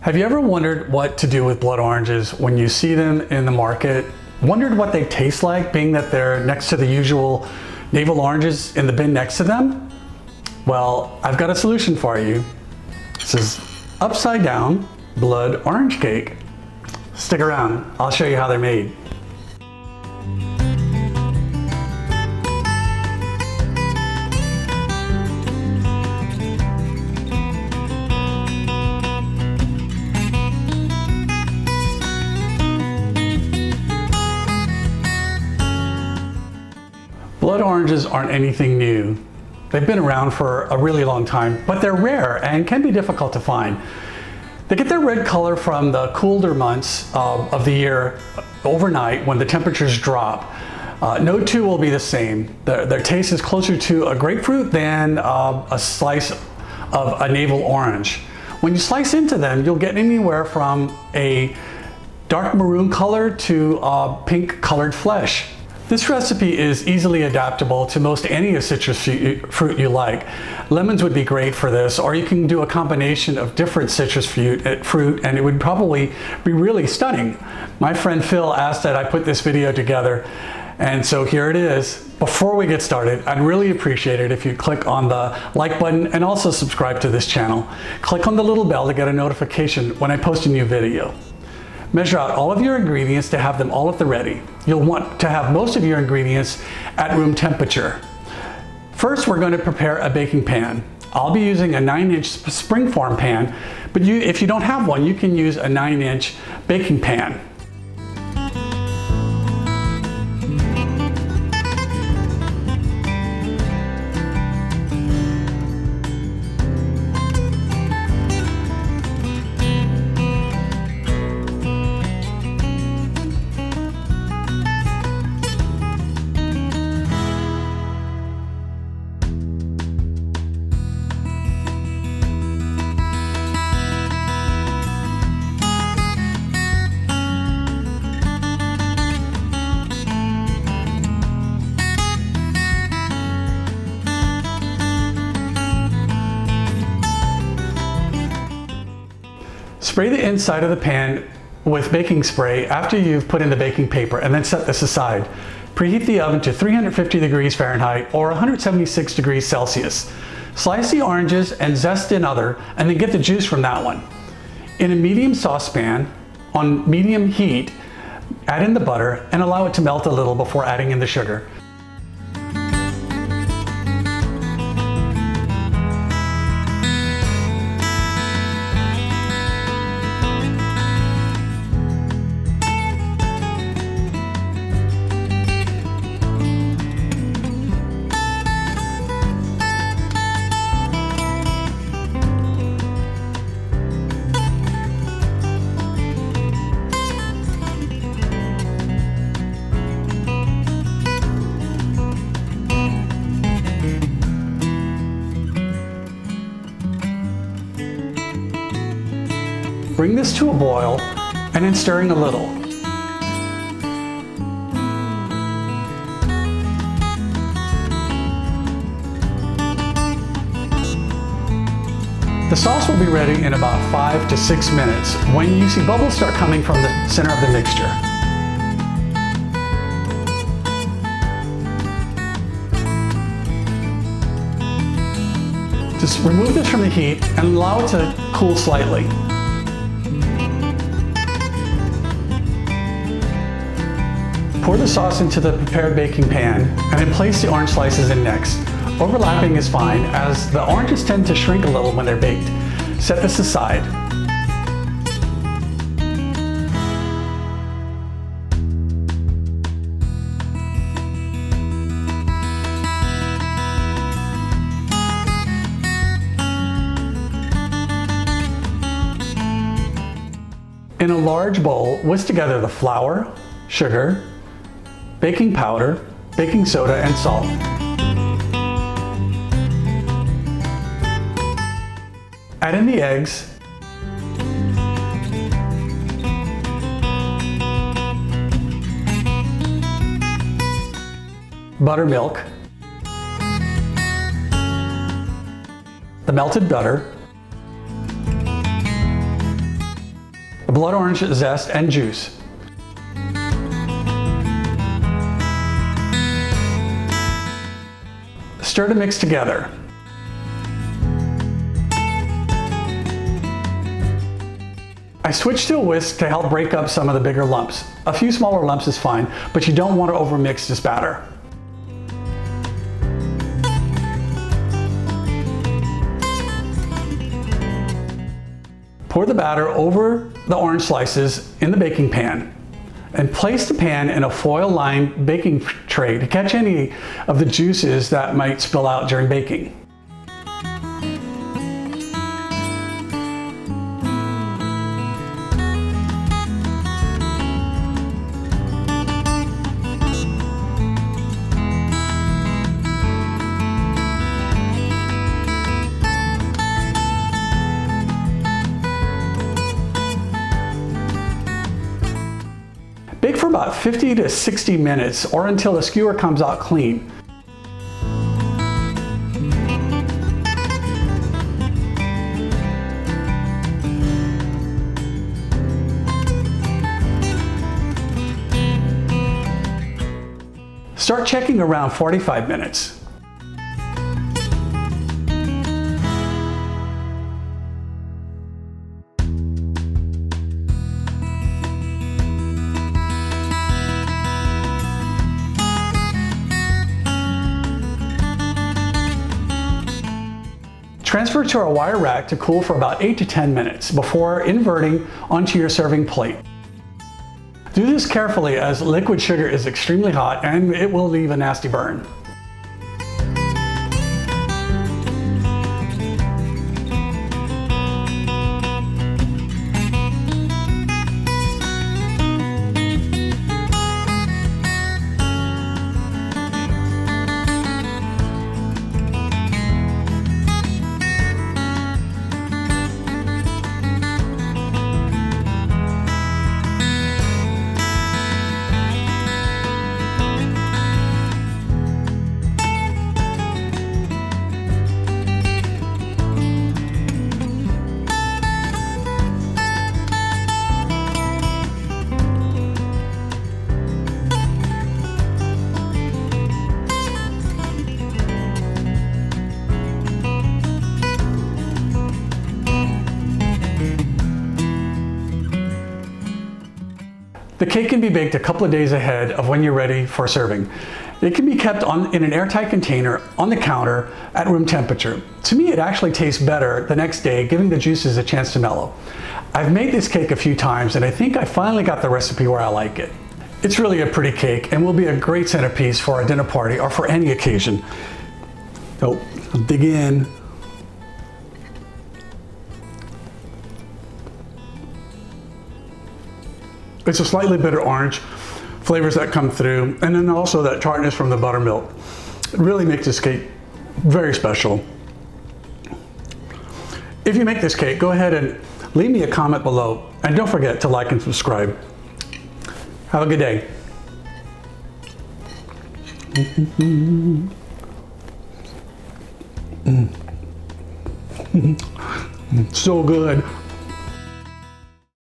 Have you ever wondered what to do with blood oranges when you see them in the market? Wondered what they taste like, being that they're next to the usual navel oranges in the bin next to them? Well, I've got a solution for you. This is upside down blood orange cake. Stick around, I'll show you how they're made. Blood oranges aren't anything new. They've been around for a really long time, but they're rare and can be difficult to find. They get their red color from the cooler months of the year overnight when the temperatures drop. No two will be the same. Their taste is closer to a grapefruit than a slice of a navel orange. When you slice into them, you'll get anywhere from a dark maroon color to pink colored flesh. This recipe is easily adaptable to most any citrus fruit you like. Lemons would be great for this, or you can do a combination of different citrus fruit and it would probably be really stunning. My friend Phil asked that I put this video together, and so here it is. Before we get started, I'd really appreciate it if you click on the like button and also subscribe to this channel. Click on the little bell to get a notification when I post a new video. Measure out all of your ingredients to have them all at the ready. You'll want to have most of your ingredients at room temperature. First, we're going to prepare a baking pan. I'll be using a 9-inch springform pan, but if you don't have one, you can use a 9-inch baking pan. Spray the inside of the pan with baking spray after you've put in the baking paper, and then set this aside. Preheat the oven to 350 degrees Fahrenheit or 176 degrees Celsius. Slice the oranges and zest another, and then get the juice from that one. In a medium saucepan on medium heat, add in the butter and allow it to melt a little before adding in the sugar. Bring this to a boil and then stirring a little. The sauce will be ready in about 5 to 6 minutes when you see bubbles start coming from the center of the mixture. Just remove this from the heat and allow it to cool slightly. Pour the sauce into the prepared baking pan and then place the orange slices in next. Overlapping is fine, as the oranges tend to shrink a little when they're baked. Set this aside. In a large bowl, whisk together the flour, sugar, baking powder, baking soda, and salt. Add in the eggs, buttermilk, the melted butter, the blood orange zest and juice. Stir to mix together. I switched to a whisk to help break up some of the bigger lumps. A few smaller lumps is fine, but you don't want to overmix this batter. Pour the batter over the orange slices in the baking pan and place the pan in a foil-lined baking tray to catch any of the juices that might spill out during baking. Bake for about 50 to 60 minutes or until the skewer comes out clean. Start checking around 45 minutes. Transfer to a wire rack to cool for about 8 to 10 minutes before inverting onto your serving plate. Do this carefully as liquid sugar is extremely hot and it will leave a nasty burn. The cake can be baked a couple of days ahead of when you're ready for serving. It can be kept in an airtight container on the counter at room temperature. To me, it actually tastes better the next day, giving the juices a chance to mellow. I've made this cake a few times and I think I finally got the recipe where I like it. It's really a pretty cake and will be a great centerpiece for a dinner party or for any occasion. So, I'll dig in. It's a slightly bitter orange, flavors that come through, and then also that tartness from the buttermilk. It really makes this cake very special. If you make this cake, go ahead and leave me a comment below, and don't forget to like and subscribe. Have a good day. So good.